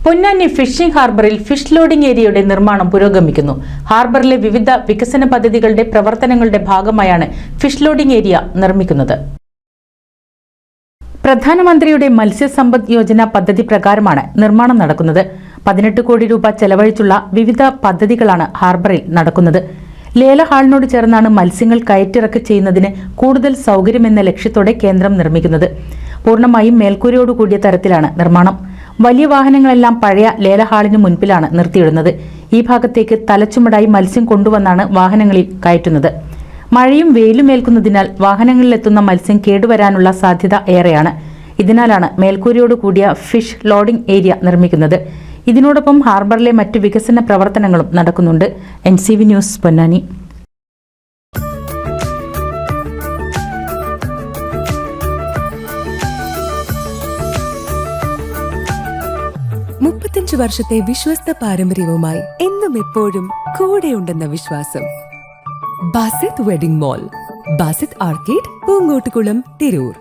Ponnani phishing ഹാർബറിൽ fish loading ഏരിയയുടെ നിർമ്മാണം പുരോഗമിക്കുന്നു. ഹാർബറിലെ വിവിധ വികസന പദ്ധതികളുടെ പ്രവർത്തനങ്ങളുടെ ഭാഗമായാണ് ഫിഷ് ലോഡിംഗ് ഏരിയ നിർമ്മിക്കുന്നത്. പ്രധാനമന്ത്രിയുടെ മത്സ്യസമ്പദ് യോജന പദ്ധതി പ്രകാരമാണ് നിർമ്മാണം നടക്കുന്നത്. 18 കോടി രൂപ ചെലവഴിച്ചുള്ള വിവിധ പദ്ധതികളാണ് ഹാർബറിൽ നടക്കുന്നത്. ലേല ഹാളിനോട് ചേർന്നാണ് മത്സ്യങ്ങൾ കയറ്റിറക്ക് ചെയ്യുന്നതിന് കൂടുതൽ സൗകര്യമെന്ന ലക്ഷ്യത്തോടെ കേന്ദ്രം നിർമ്മിക്കുന്നത്. പൂർണ്ണമായും മേൽക്കൂരയോടുകൂടിയ തരത്തിലാണ് നിർമ്മാണം. വലിയ വാഹനങ്ങളെല്ലാം പഴയ ലേല ഹാളിന് മുൻപിലാണ് നിർത്തിയിടുന്നത്. ഈ ഭാഗത്തേക്ക് തലച്ചുമടായി മത്സ്യം കൊണ്ടുവന്നാണ് വാഹനങ്ങളിൽ കയറ്റുന്നത്. മഴയും വെയിലും ഏൽക്കുന്നതിനാൽ വാഹനങ്ങളിലെത്തുന്ന മത്സ്യം കേടുവരാനുള്ള സാധ്യത ഏറെയാണ്. ഇതിനാലാണ് മേൽക്കൂരയോട് കൂടിയ ഫിഷ് ലോഡിംഗ് ഏരിയ നിർമ്മിക്കുന്നത്. ഇതിനോടൊപ്പം ഹാർബറിലെ മറ്റ് വികസന പ്രവർത്തനങ്ങളും നടക്കുന്നുണ്ട്. NCV news, Ponnani. വർഷത്തെ വിശ്വസ്ത പാരമ്പര്യവുമായി എന്നും എപ്പോഴും കൂടെയുണ്ടെന്ന വിശ്വാസം. Basith wedding mall, Basith arcade, Poongottukulam, Tirur.